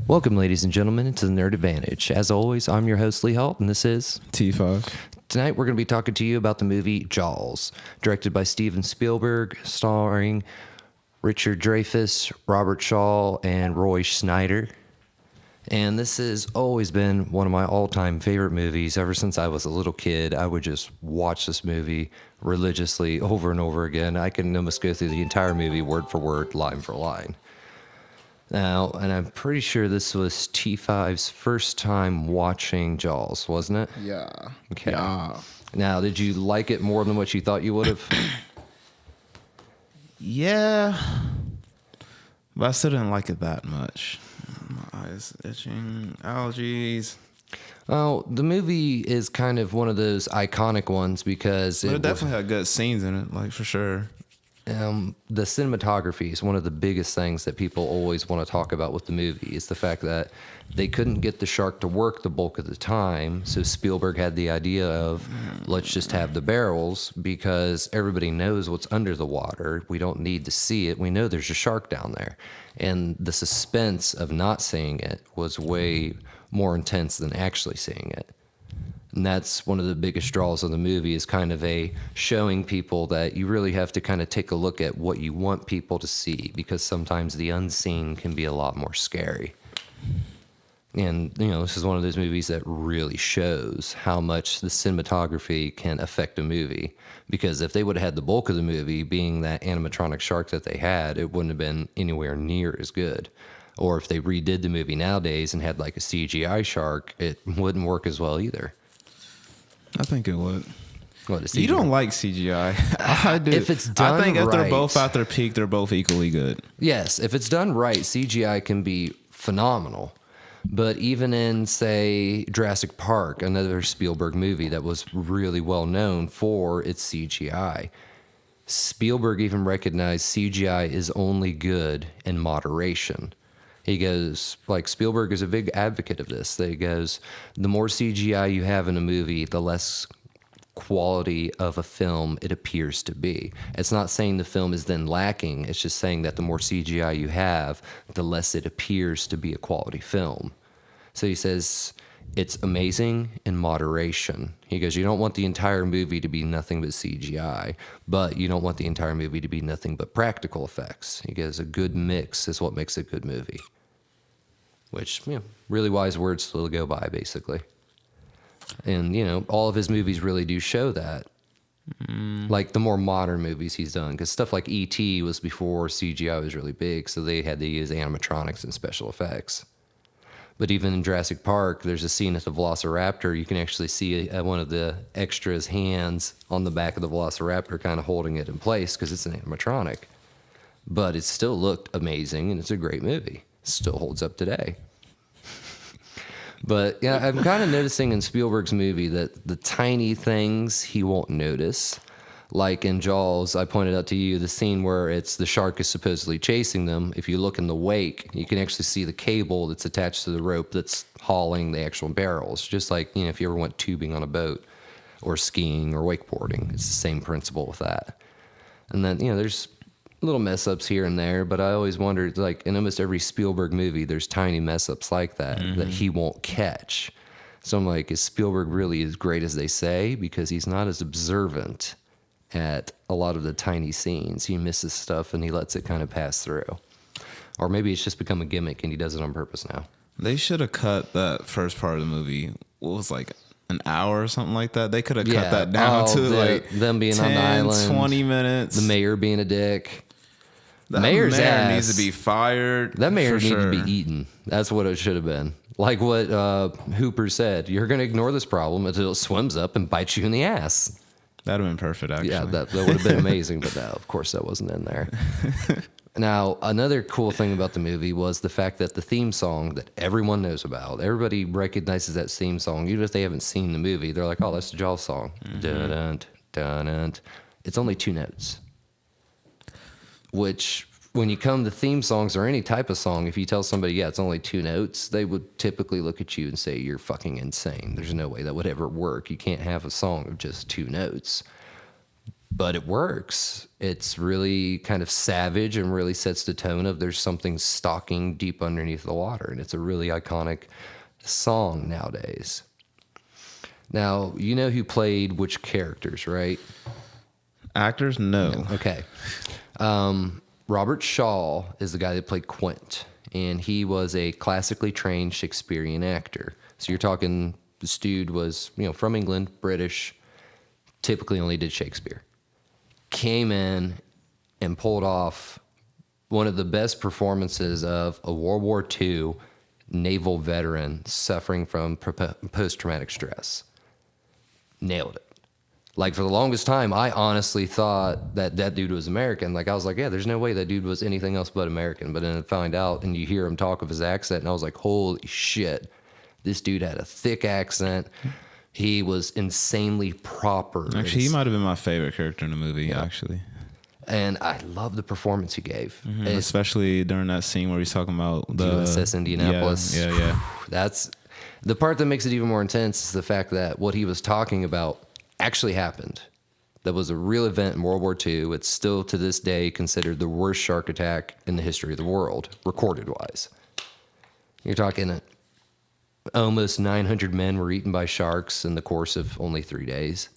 Welcome, ladies and gentlemen, to the Nerd Advantage. As always, I'm your host, Lee Halt, and this is T5. Tonight we're going to be talking to you about the movie Jaws, directed by Steven Spielberg, starring Richard Dreyfuss, Robert Shaw, and Roy Schneider. And this has always been one of my all-time favorite movies. Ever since I was a little kid, I would just watch this movie religiously over and over again. I can almost go through the entire movie word for word, line for line. Now, and I'm pretty sure this was T5's first time watching Jaws, wasn't it? Yeah. Okay. Yeah. Now, did you like it more than what you thought you would have? Yeah. But I still didn't like it that much. My eyes itching, allergies. Oh, the movie is kind of one of those iconic ones because But it definitely had good scenes in it, like for sure. the cinematography is one of the biggest things that people always want to talk about with the movie is the fact that they couldn't get the shark to work the bulk of the time. So Spielberg had the idea of let's just have the barrels because everybody knows what's under the water. We don't need to see it. We know there's a shark down there. And the suspense of not seeing it was way more intense than actually seeing it. And that's one of the biggest draws of the movie is kind of a showing people that you really have to kind of take a look at what you want people to see because sometimes the unseen can be a lot more scary. And, you know, this is one of those movies that really shows how much the cinematography can affect a movie. Because if they would have had the bulk of the movie being that animatronic shark that they had, it wouldn't have been anywhere near as good. Or if they redid the movie nowadays and had like a CGI shark, it wouldn't work as well either. I think it would. What, a CGI? You don't like CGI. I do. If it's done I think if they're right. both at their peak, they're both equally good. Yes, if it's done right, CGI can be phenomenal. But even in, say, Jurassic Park, another Spielberg movie that was really well known for its CGI, Spielberg even recognized CGI is only good in moderation. He goes, like, Spielberg is a big advocate of this. He goes, the more CGI you have in a movie, the less quality of a film it appears to be. It's not saying the film is then lacking. It's just saying that the more CGI you have, the less it appears to be a quality film. So he says, it's amazing in moderation. He goes, you don't want the entire movie to be nothing but CGI, but you don't want the entire movie to be nothing but practical effects. He goes, a good mix is what makes a good movie. Which, you know, really wise words to go by, basically. And, you know, all of his movies really do show that. Like the more modern movies he's done. Because stuff like E.T. was before CGI was really big, so they had to use animatronics and special effects. But even in Jurassic Park, there's a scene at the Velociraptor. You can actually see one of the extras' hands on the back of the Velociraptor kind of holding it in place because it's an animatronic. But it still looked amazing, and it's a great movie. It still holds up today. But yeah, I'm kind of noticing in Spielberg's movie that the tiny things he won't notice. Like in Jaws, I pointed out to you the scene where it's the shark is supposedly chasing them. If you look in the wake, you can actually see the cable that's attached to the rope that's hauling the actual barrels. Just like, you know, if you ever went tubing on a boat or skiing or wakeboarding, it's the same principle with that. And then, you know, there's little mess ups here and there, but I always wondered, like in almost every Spielberg movie, there's tiny mess ups like that that he won't catch. So I'm like, is Spielberg really as great as they say? Because he's not as observant at a lot of the tiny scenes. He misses stuff and he lets it kind of pass through. Or maybe it's just become a gimmick and he does it on purpose now. They should have cut that first part of the movie. What was like an hour or something like that? They could have cut that down to like them being 10, on the island, 20 minutes. the mayor being a dick. That Mayor's mayor ass needs to be fired. That mayor for needed sure. to be eaten. That's what it should have been. Like what Hooper said, you're going to ignore this problem until it swims up and bites you in the ass. That'd have been perfect, actually. Yeah, that would have been amazing, but no, of course that wasn't in there. Now, another cool thing about the movie was the fact that the theme song that everyone knows about, everybody recognizes that theme song, even if they haven't seen the movie. They're like, oh, that's the Jaws song. Dun-dun, dun-dun. It's only 2 notes. Which, when you come to theme songs or any type of song, if you tell somebody, yeah, it's only 2 notes, they would typically look at you and say, you're fucking insane. There's no way that would ever work. You can't have a song of just 2 notes. but it works. It's really kind of savage and really sets the tone of there's something stalking deep underneath the water. And it's a really iconic song nowadays. Now, you know who played which characters, right? Actors? No. Okay. Robert Shaw is the guy that played Quint, and he was a classically trained Shakespearean actor. So you're talking, this dude was, from England, British, typically only did Shakespeare. Came in and pulled off one of the best performances of a World War II naval veteran suffering from post-traumatic stress. Nailed it. Like, for the longest time, I honestly thought that dude was American. Like, I was like, yeah, there's no way that dude was anything else but American. But then I find out, and you hear him talk of his accent, and I was like, holy shit. This dude had a thick accent. He was insanely proper. Actually, he might have been my favorite character in the movie, actually. And I love the performance he gave. Especially during that scene where he's talking about the USS Indianapolis. Yeah. That's the part that makes it even more intense is the fact that what he was talking about actually happened. That was a real event in World War II. It's still to this day considered the worst shark attack in the history of the world, recorded wise. You're talking almost 900 men were eaten by sharks in the course of only 3 days.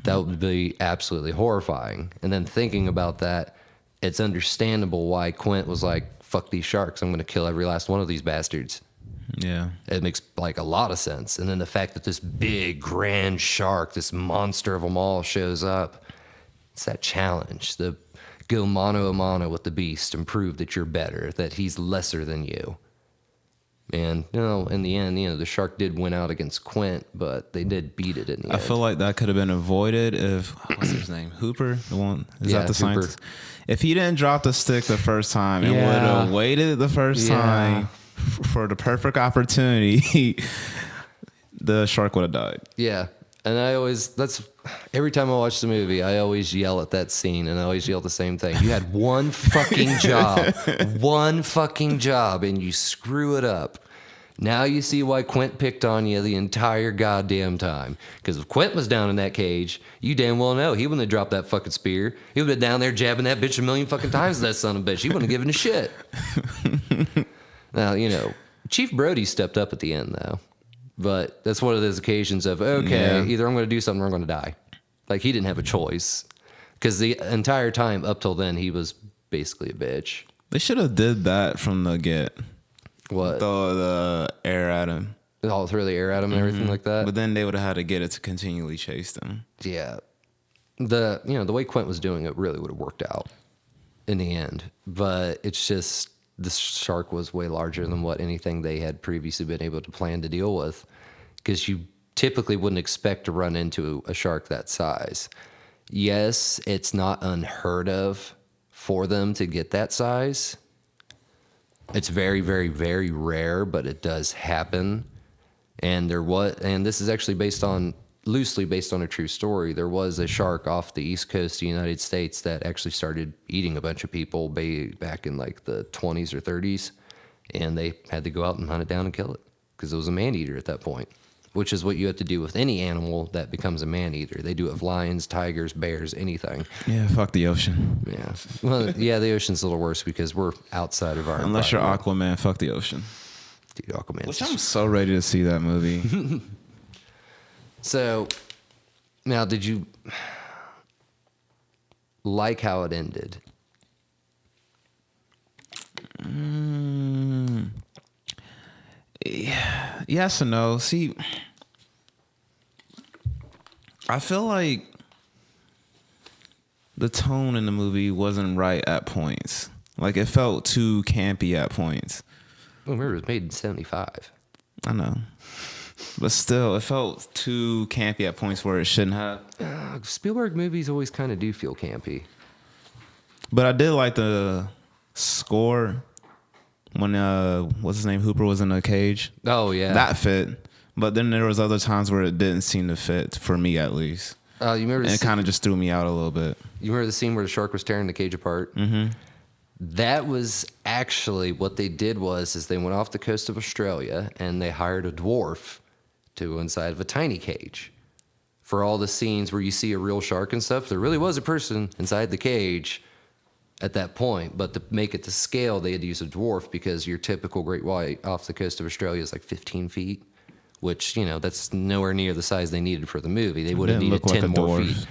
That would be absolutely horrifying. And then thinking about that, it's understandable why Quint was like, fuck these sharks. I'm going to kill every last one of these bastards. Yeah. It makes like a lot of sense. And then the fact that this big, grand shark, this monster of them all shows up, it's that challenge. The go mano a mano with the beast and prove that you're better, that he's lesser than you. And, in the end, the shark did win out against Quint, but they did beat it in the end. I feel like that could have been avoided if, what's his name? Hooper? The one? Is that the Hooper. scientist? If he didn't drop the stick the first time and would have waited the first time for the perfect opportunity, the shark would have died. Yeah. And every time I watch the movie, I always yell at that scene and I always yell the same thing. You had one fucking job, and you screw it up. Now you see why Quint picked on you the entire goddamn time. Because if Quint was down in that cage, you damn well know he wouldn't have dropped that fucking spear. He would have been down there jabbing that bitch a million fucking times, that son of a bitch. He wouldn't have given a shit. Now, Chief Brody stepped up at the end, though. But that's one of those occasions of, either I'm going to do something or I'm going to die. Like, he didn't have a choice. Because the entire time up till then, he was basically a bitch. They should have did that from the get. What? Throw the air at him. All throw the air at him and everything like that? But then they would have had to get it to continually chase them. Yeah. The way Quint was doing it really would have worked out in the end. But it's just, the shark was way larger than what anything they had previously been able to plan to deal with. Because you typically wouldn't expect to run into a shark that size. Yes, it's not unheard of for them to get that size. It's very, very, very rare, but it does happen. And this is actually loosely based on a true story. There was a shark off the east coast of the United States that actually started eating a bunch of people back in like the 20s or 30s. And they had to go out and hunt it down and kill it because it was a man-eater at that point, which is what you have to do with any animal that becomes a man-eater. They do it with lions, tigers, bears, anything. Yeah, fuck the ocean. Yeah. Well, yeah, the ocean's a little worse because we're outside of our Unless you're Aquaman, fuck the ocean. Dude, Aquaman. Which I'm so ready to see that movie. So, now, did you like how it ended? Yeah, yes and no. See, I feel like the tone in the movie wasn't right at points. Like, it felt too campy at points. Well, remember, it was made in 75. I know. But still, it felt too campy at points where it shouldn't have. Spielberg movies always kind of do feel campy. But I did like the score when, what's his name, Hooper was in a cage. Oh, yeah. That fit. But then there was other times where it didn't seem to fit, for me at least. You remember? And it kind of just threw me out a little bit. You remember the scene where the shark was tearing the cage apart? Mm-hmm. That was actually what they did is they went off the coast of Australia and they hired a dwarf to go inside of a tiny cage for all the scenes where you see a real shark and stuff, there really was a person inside the cage at that point. But to make it to scale, they had to use a dwarf because your typical great white off the coast of Australia is like 15 feet, which, you know, that's nowhere near the size they needed for the movie. They would have Didn't needed look like 10 a more dwarf. feet.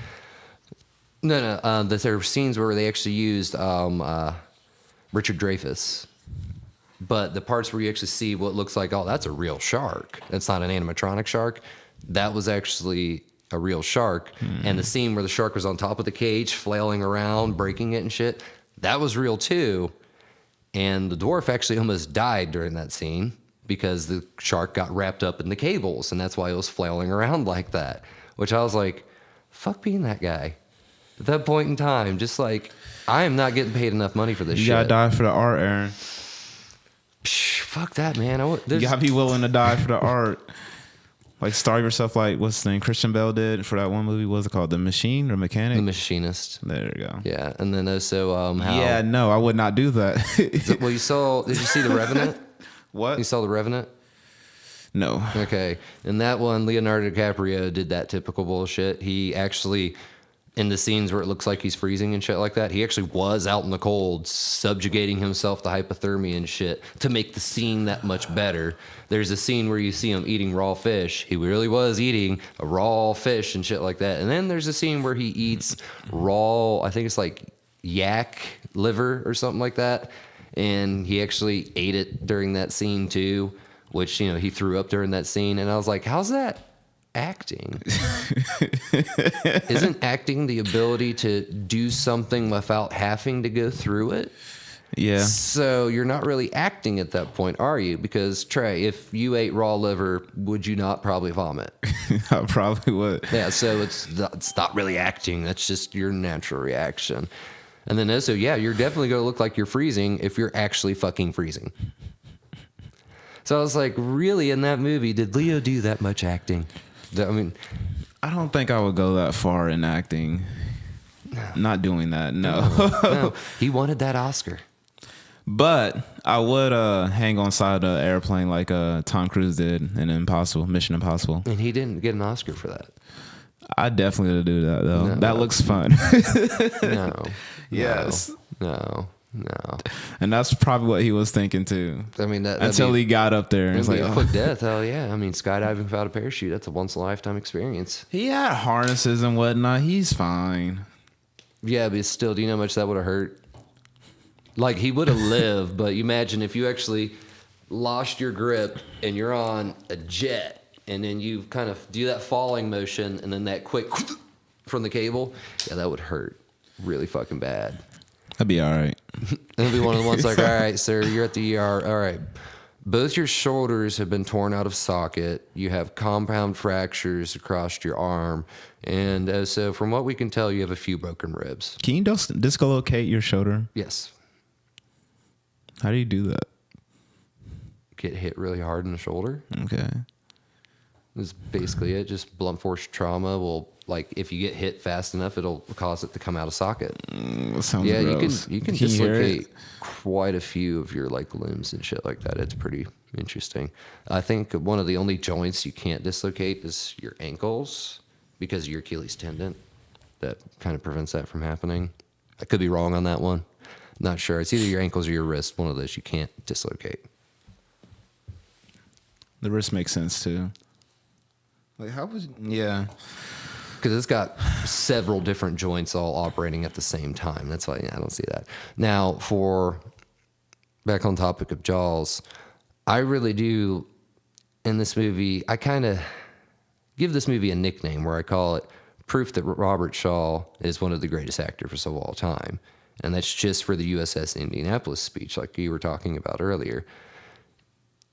No. There were scenes where they actually used Richard Dreyfuss. But the parts where you actually see what looks like, oh, that's a real shark. That's not an animatronic shark. That was actually a real shark. And the scene where the shark was on top of the cage, flailing around, breaking it and shit, that was real too. And the dwarf actually almost died during that scene because the shark got wrapped up in the cables. And that's why it was flailing around like that. Which I was like, fuck being that guy. At that point in time, just like, I am not getting paid enough money for this You shit. gotta die for the art, Aaron. Psh, fuck that, man. You gotta be willing to die for the art. Like starve yourself, like what's his name? Christian Bale did for that one movie. What was it called? The Machine or Mechanic? The Machinist. There you go. Yeah, and then also how? Yeah, no, I would not do that. Well, you saw? Did you see The Revenant? What? You saw The Revenant? No. Okay, in that one, Leonardo DiCaprio did that typical bullshit. He actually, in the scenes where it looks like he's freezing and shit like that, he actually was out in the cold, subjugating himself to hypothermia and shit to make the scene that much better. There's a scene where you see him eating raw fish. He really was eating a raw fish and shit like that. And then there's a scene where he eats raw, I think it's like yak liver or something like that. And he actually ate it during that scene too, which, you know, he threw up during that scene. And I was like, how's that acting? Isn't acting the ability to do something without having to go through it? Yeah. So you're not really acting at that point, are you? Because Trey, if you ate raw liver, would you not probably vomit? I probably would. Yeah, so it's not really acting. That's just your natural reaction. And then also, yeah, you're definitely going to look like you're freezing if you're actually fucking freezing. So I was like, really, in that movie, did Leo do that much acting? I mean, I don't think I would go that far in acting. Not doing that, no. no, he wanted that Oscar. But I would hang on side of the airplane like Tom Cruise did in Mission Impossible. And he didn't get an Oscar for that. I definitely would do that though. No. That looks fun. No. Yes. No. And that's probably what he was thinking too. I mean, until he got up there and it's it's like, a quick death. Hell yeah. I mean, skydiving without a parachute, that's a once in a lifetime experience. he had harnesses and whatnot. He's fine. Yeah, but still, do you know how much that would have hurt? Like, he would have lived, but you imagine if you actually lost your grip and you're on a jet and then you kind of do that falling motion and then that quick from the cable. Yeah, that would hurt really fucking bad. That'd be all right. It'll be one of the ones like, all right, sir, you're at the ER. All right. Both your shoulders have been torn out of socket. You have compound fractures across your arm. And so from what we can tell, you have a few broken ribs. Can you dislocate your shoulder? Yes. How do you do that? Get hit really hard in the shoulder. Okay. That's basically it. Just blunt force trauma will, like, if you get hit fast enough, it'll cause it to come out of socket. Sounds Yeah, gross. you can hear dislocate it? quite a few of your like limbs and shit like that. It's pretty interesting. I think one of the only joints you can't dislocate is your ankles because of your Achilles tendon. That kind of prevents that from happening. I could be wrong on that one. Not sure. It's either your ankles or your wrist. One of those you can't dislocate. The wrist makes sense too. Like how was? Yeah. Because it's got several different joints all operating at the same time. That's why I don't see that. Now, for back on topic of Jaws, I really do, in this movie, I kind of give this movie a nickname where I call it proof that Robert Shaw is one of the greatest actors of all time. And that's just for the USS Indianapolis speech, like you were talking about earlier.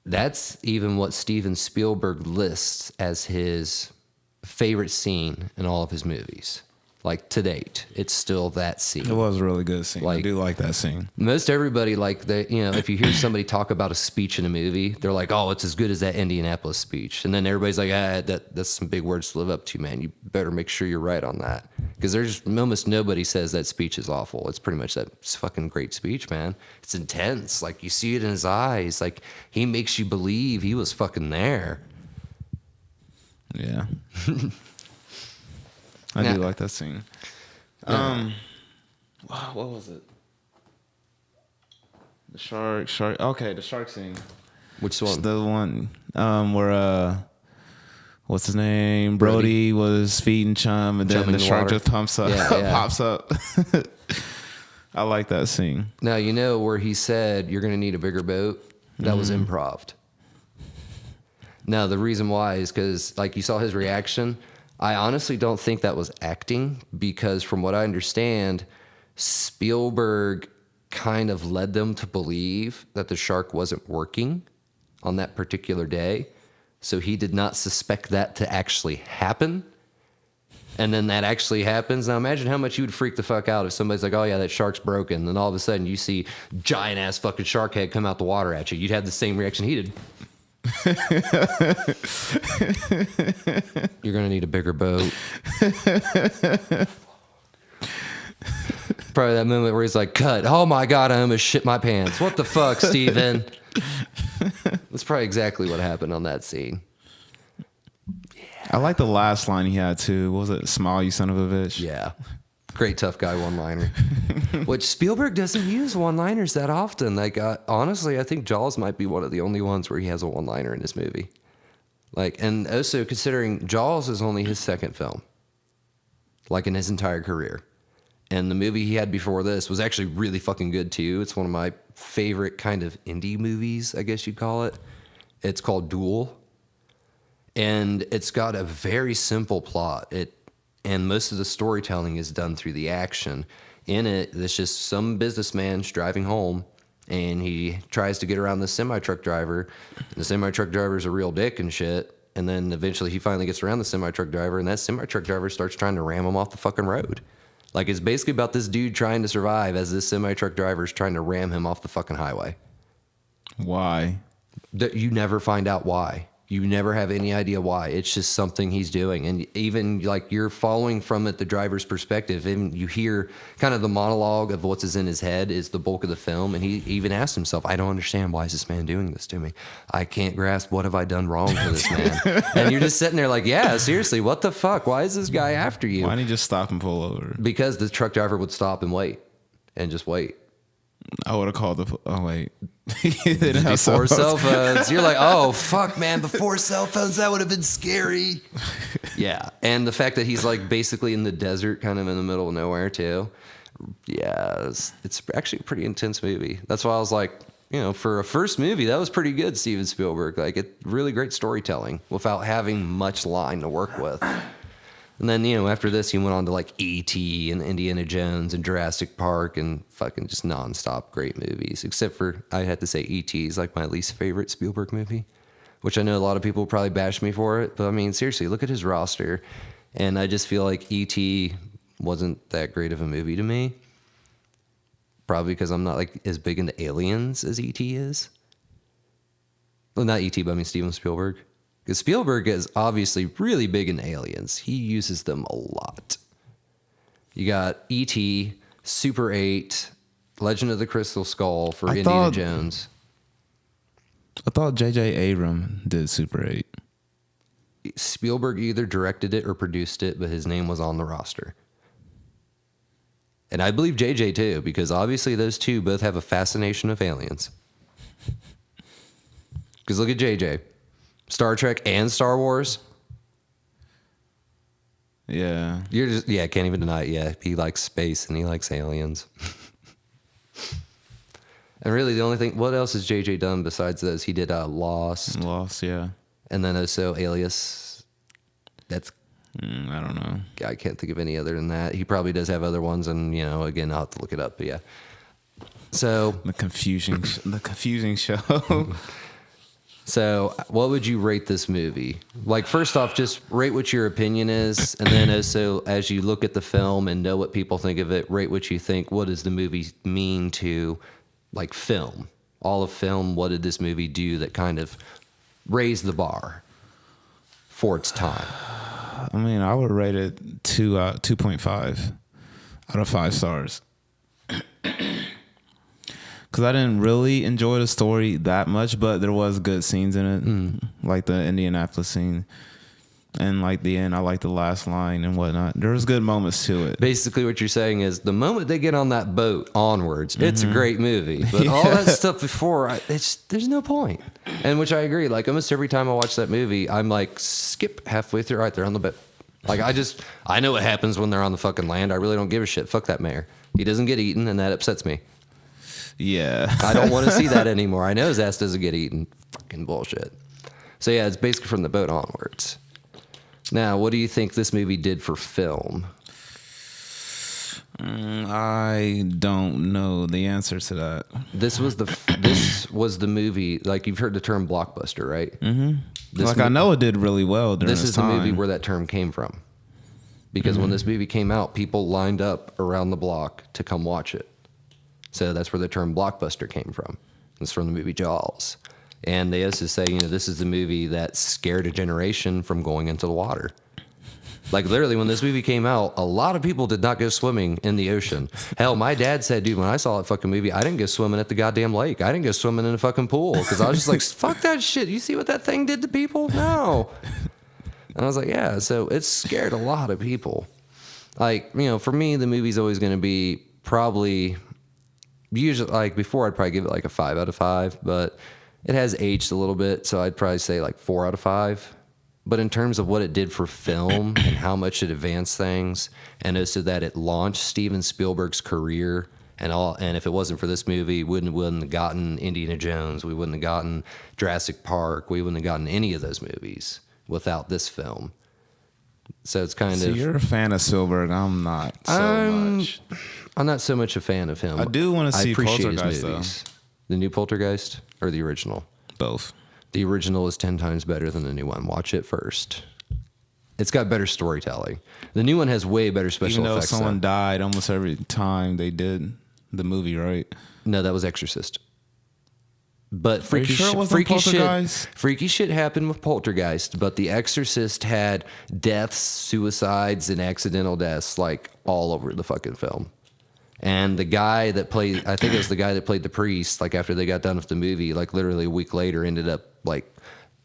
That's even what Steven Spielberg lists as his favorite scene in all of his movies. Like, to date, it's still that scene. It was a really good scene. I Like- do like that scene. Most everybody, like, if you hear somebody talk about a speech in a movie, they're like, oh, it's as good as that Indianapolis speech. And then everybody's like, that's some big words to live up to, man. You better make sure you're right on that. Because there's almost nobody says that speech is awful. It's pretty much that fucking great speech, man. It's intense. Like, you see it in his eyes. Like, he makes you believe he was fucking there. Yeah. I Yeah. do like that scene. Yeah. What was it? The shark. Okay, the shark scene. Which one? The one where what's his name? Brody was feeding Chum, and then Chum in the the shark water. just pumps up, Yeah. pops up. I like that scene. Now, you know where he said, you're going to need a bigger boat? That was improv. Now, the reason why is because, like, you saw his reaction. I honestly don't think that was acting because, from what I understand, Spielberg kind of led them to believe that the shark wasn't working on that particular day. So he did not suspect that to actually happen. And then that actually happens. Now imagine how much you would freak the fuck out if somebody's like, oh yeah, that shark's broken. Then all of a sudden you see giant ass fucking shark head come out the water at you. You'd have the same reaction he did. You're going to need a bigger boat. Probably that moment where he's like, cut. Oh my God, I almost shit my pants. What the fuck, Steven? That's probably exactly what happened on that scene. I like the last line he had too. What was it? Smile, you son of a bitch. Yeah. Great tough guy one-liner. Which Spielberg doesn't use one-liners that often. Like, honestly, I think Jaws might be one of the only ones where he has a one-liner in his movie. Like, and also considering Jaws is only his second film, like in his entire career. And the movie he had before this was actually really fucking good too. It's one of my favorite kind of indie movies, I guess you'd call it. It's called Duel. And it's got a very simple plot. And most of the storytelling is done through the action. In it, there's just some businessman's driving home, and he tries to get around the semi-truck driver. And the semi-truck driver's a real dick and shit. And then eventually he finally gets around the semi-truck driver, and that semi-truck driver starts trying to ram him off the fucking road. Like, it's basically about this dude trying to survive as this semi-truck driver's trying to ram him off the fucking highway. Why? You never find out why. You never have any idea why. It's just something he's doing. And even like you're following from it, the driver's perspective, and you hear kind of the monologue of what's in his head is the bulk of the film. And he even asked himself, I don't understand. Why is this man doing this to me? I can't grasp. What have I done wrong to this man? And you're just sitting there like, yeah, seriously, what the fuck? Why is this guy after you? Why didn't he just stop and pull over? Because the truck driver would stop and wait and just wait. I would have called the. Oh wait, they didn't have Before cell phones. You're like, oh fuck, man! Before cell phones, that would have been scary. Yeah, and the fact that he's like basically in the desert, kind of in the middle of nowhere too. Yeah, it's actually a pretty intense movie. That's why I was like, you know, for a first movie, that was pretty good, Steven Spielberg. Like, it really great storytelling without having much line to work with. And then, you know, after this, he went on to like E.T. and Indiana Jones and Jurassic Park and fucking just nonstop great movies. Except for, I had to say E.T. is like my least favorite Spielberg movie, which I know a lot of people will probably bash me for it. But I mean, seriously, look at his roster. And I just feel like E.T. wasn't that great of a movie to me. Probably because I'm not like as big into aliens as E.T. is. Well, not E.T., but I mean Steven Spielberg. Because Spielberg is obviously really big in aliens. He uses them a lot. You got E.T., Super 8, Legend of the Crystal Skull for Indiana Jones. I thought J.J. Abrams did Super 8. Spielberg either directed it or produced it, but his name was on the roster. And I believe J.J. too, because obviously those two both have a fascination of aliens. Because look at J.J., Star Trek and Star Wars. Yeah. You're just, yeah, can't even deny it. Yeah, he likes space and he likes aliens. And really the only thing, what else has JJ done besides those? He did Lost. Lost, yeah. And then also Alias. That's, I don't know. I can't think of any other than that. He probably does have other ones, and, you know, again, I'll have to look it up, but yeah. So. The confusing show. So, what would you rate this movie? Like, first off, just rate what your opinion is, and then also, as you look at the film and know what people think of it, rate what you think. What does the movie mean to, like, film? All of film, what did this movie do that kind of raised the bar for its time? I mean, I would rate it 2.5 out of 5 stars. Because I didn't really enjoy the story that much, but there was good scenes in it, like the Indianapolis scene. And like the end, I like the last line and whatnot. There's good moments to it. Basically, what you're saying is the moment they get on that boat onwards, it's a great movie. But all that stuff before, there's no point. And which I agree. Like almost every time I watch that movie, I'm like, skip halfway through. All right, they're on the boat. Like I know what happens when they're on the fucking land. I really don't give a shit. Fuck that mayor. He doesn't get eaten, and that upsets me. Yeah. I don't want to see that anymore. I know his ass doesn't get eaten. Fucking bullshit. So yeah, it's basically from the boat onwards. Now, what do you think this movie did for film? I don't know the answer to that. This was the movie. Like you've heard the term blockbuster, right? Mm-hmm. I know it did really well during This is time. the movie where that term came from. Because when this movie came out, people lined up around the block to come watch it. So that's where the term blockbuster came from. It's from the movie Jaws. And they used to say, this is the movie that scared a generation from going into the water. Like literally when this movie came out, a lot of people did not go swimming in the ocean. Hell, my dad said, dude, when I saw that fucking movie, I didn't go swimming at the goddamn lake. I didn't go swimming in a fucking pool because I was just like, fuck that shit. You see what that thing did to people? No. And I was like, yeah, so it scared a lot of people. Like, for me, the movie's always going to be probably, usually, like before, I'd probably give it like a 5 out of 5, but it has aged a little bit, so I'd probably say like 4 out of 5. But in terms of what it did for film and how much it advanced things, and also that it launched Steven Spielberg's career and if it wasn't for this movie, we wouldn't have gotten Indiana Jones, we wouldn't have gotten Jurassic Park, we wouldn't have gotten any of those movies without this film. So it's kind of... you're a fan of Spielberg. I'm not so much. I'm not so much a fan of him. I do want to see Poltergeist, though. The new Poltergeist or the original? Both. The original is 10 times better than the new one. Watch it first. It's got better storytelling. The new one has way better special effects. Even though someone died almost every time they did the movie, right? No, that was Exorcist. But freaky shit happened with Poltergeist, but The Exorcist had deaths, suicides, and accidental deaths like all over the fucking film. And the guy that played, I think it was the guy that played the priest, like after they got done with the movie, like literally a week later ended up like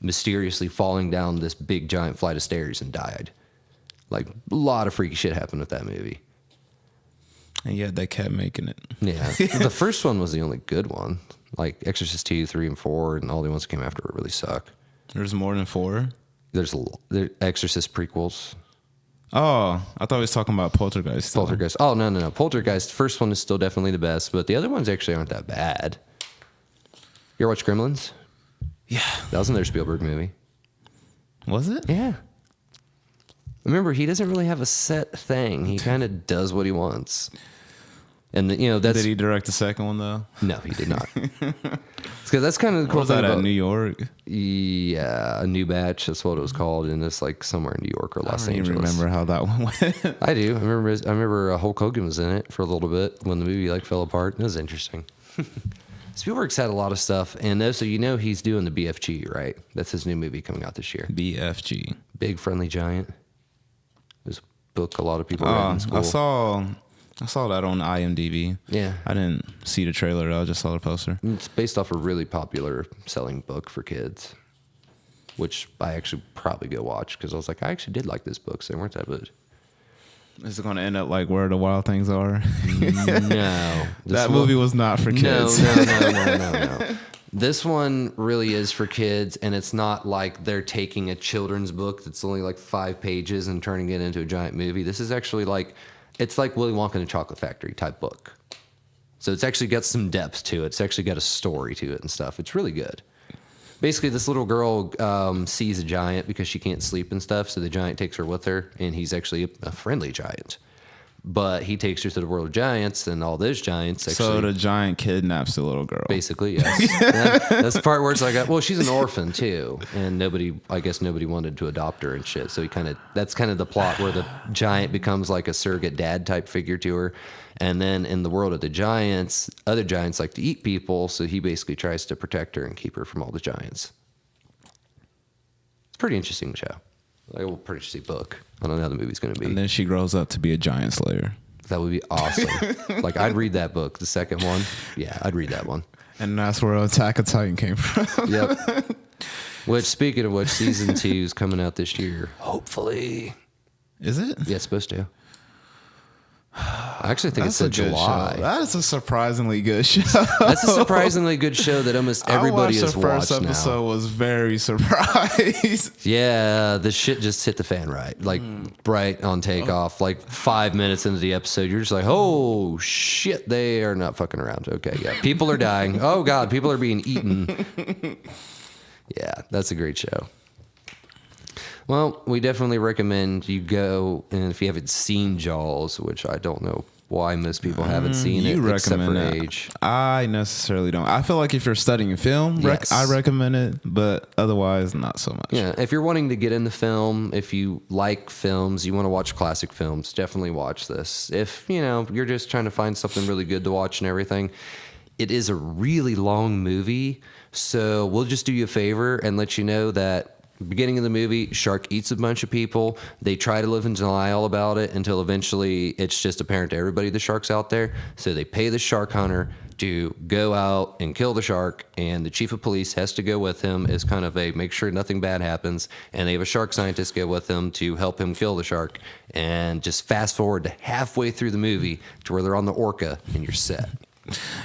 mysteriously falling down this big giant flight of stairs and died. Like a lot of freaky shit happened with that movie. And yet they kept making it. Yeah. The first one was the only good one. Like Exorcist 2, 3, and 4, and all the ones that came after it really suck. There's more than 4? There's Exorcist prequels. Oh, I thought he was talking about Poltergeist. Poltergeist. Oh, no. Poltergeist, first one is still definitely the best, but the other ones actually aren't that bad. You ever watch Gremlins? Yeah. That was another Spielberg movie. Was it? Yeah. Remember, he doesn't really have a set thing. He kind of does what he wants. And that's... Did he direct the second one though? No, he did not. Because that's kind of the cool was thing that about at New York. Yeah, A New Batch. That's what it was called, and it's like somewhere in New York or Los Angeles. I don't even remember how that one went. I do. I remember Hulk Hogan was in it for a little bit when the movie like fell apart. It was interesting. Spielberg's had a lot of stuff, and also he's doing the BFG, right? That's his new movie coming out this year. BFG, Big Friendly Giant. There's a book a lot of people read in school. I saw that on IMDb. Yeah. I didn't see the trailer. I just saw the poster. It's based off a really popular selling book for kids, which I actually probably go watch because I was like, I actually did like this book, so they weren't that good. Is it going to end up like Where the Wild Things Are? No. That movie was not for kids. No. This one really is for kids, and it's not like they're taking a children's book that's only like 5 pages and turning it into a giant movie. This is actually like... It's like Willy Wonka and the Chocolate Factory type book. So it's actually got some depth to it. It's actually got a story to it and stuff. It's really good. Basically, this little girl sees a giant because she can't sleep and stuff. So the giant takes her with her, and he's actually a friendly giant. But he takes her to the world of giants, and all those giants actually... So the giant kidnaps the little girl. Basically, yes. That's the part where it's like, well, she's an orphan, too. And I guess nobody wanted to adopt her and shit. So that's kind of the plot where the giant becomes like a surrogate dad type figure to her. And then in the world of the giants, other giants like to eat people. So he basically tries to protect her and keep her from all the giants. It's a pretty interesting show. Like a pretty interesting book. I don't know how the movie's going to be. And then she grows up to be a giant slayer. That would be awesome. Like, I'd read that book, the second one. Yeah, I'd read that one. And that's where Attack of Titan came from. Yep. Which, speaking of which, season 2 is coming out this year. Hopefully. Is it? Yeah, it's supposed to. I actually think That's it's a in good July. show. That is a surprisingly good show. That's a surprisingly good show that almost everybody I watched has the first watched episode. now. Was very surprised. Yeah, the shit just hit the fan right. Like, right on takeoff. Like, 5 minutes into the episode, you're just like, oh, shit, they are not fucking around. Okay, yeah. People are dying. Oh, God, people are being eaten. Yeah, that's a great show. Well, we definitely recommend you go, and if you haven't seen Jaws, which I don't know why most people haven't seen it, except for it. age. I necessarily don't. I feel like if you're studying film, Yes. I recommend it, but otherwise, not so much. Yeah, if you're wanting to get into film, if you like films, you want to watch classic films, definitely watch this. If, you're just trying to find something really good to watch and everything, it is a really long movie, so we'll just do you a favor and let you know that beginning of the movie, shark eats a bunch of people. They try to live in denial about it until eventually it's just apparent to everybody the shark's out there. So they pay the shark hunter to go out and kill the shark, and the chief of police has to go with him as kind of a make sure nothing bad happens. And they have a shark scientist go with him to help him kill the shark. And just fast forward to halfway through the movie to where they're on the orca and you're set.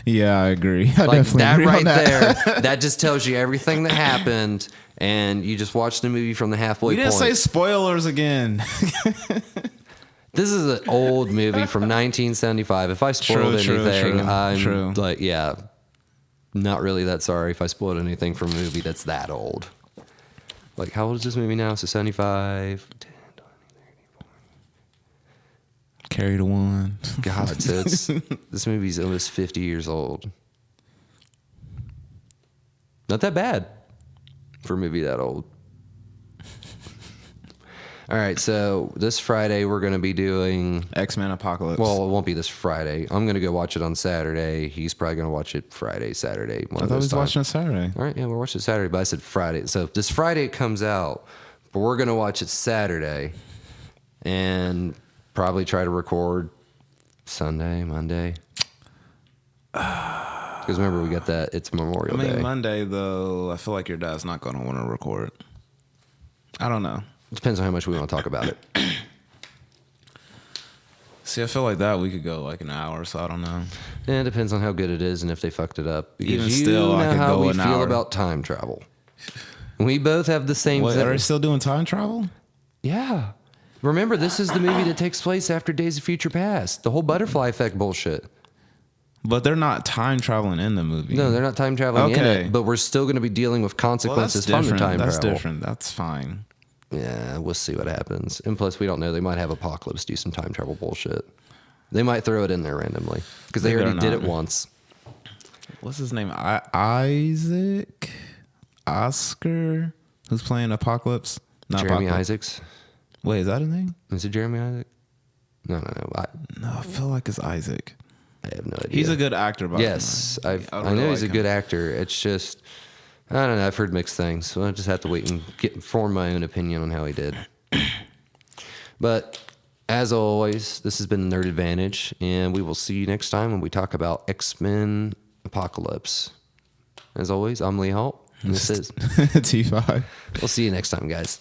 Yeah, I agree. I Like definitely that agree right on that. there, that just tells you everything that happened, and you just watched the movie from the halfway We didn't point. say spoilers again. This is an old movie from 1975. If I spoiled anything, I'm like, yeah, not really that sorry if I spoiled anything from a movie that's that old. Like, how old is this movie now? So 75, 10, 20, 30, 40. Carry the one. God, so this movie's almost 50 years old. Not that bad for a movie that old. All right, so this Friday we're going to be doing X-Men Apocalypse. Well, it won't be this Friday. I'm going to go watch it on Saturday. He's probably going to watch it Friday, Saturday. I thought he was watching it Saturday. All right, yeah, we'll watch it Saturday, but I said Friday. So this Friday it comes out, but we're going to watch it Saturday and probably try to record Sunday, Monday. Because remember, we got that. It's Memorial Day. Monday, though, I feel like your dad's not going to want to record. I don't know. Depends on how much we want to talk about it. See, I feel like that we could go like an hour, so I don't know. Yeah, it depends on how good it is and if they fucked it up. Because Even you still, know I could how go we an feel hour. about time travel. We both have the same Wait, thing. are they still doing time travel? Yeah. Remember, this is the movie that takes place after Days of Future Past. The whole butterfly effect bullshit. But they're not time traveling in the movie. No, they're not time traveling in Okay. it, but we're still going to be dealing with Well, that's consequences from the different. time That's travel. different. That's fine. Yeah, we'll see what happens. And plus, we don't know. They might have Apocalypse do some time travel bullshit. They might throw it in there randomly because they Maybe already they're did it not. once. What's his name? Isaac? Oscar? Who's playing Apocalypse? Not Jeremy Apocalypse. Isaacs. Wait, is that his name? Is it Jeremy Isaac? No. No, I feel like it's Isaac. I have no idea. He's a good actor, by Yes, the way. I really know he's like a good him. actor. It's just, I don't know. I've heard mixed things, so I just have to wait and form my own opinion on how he did. But as always, this has been Nerd Advantage, and we will see you next time when we talk about X-Men Apocalypse. As always, I'm Lee Holt, and this is. T5. We'll see you next time, guys.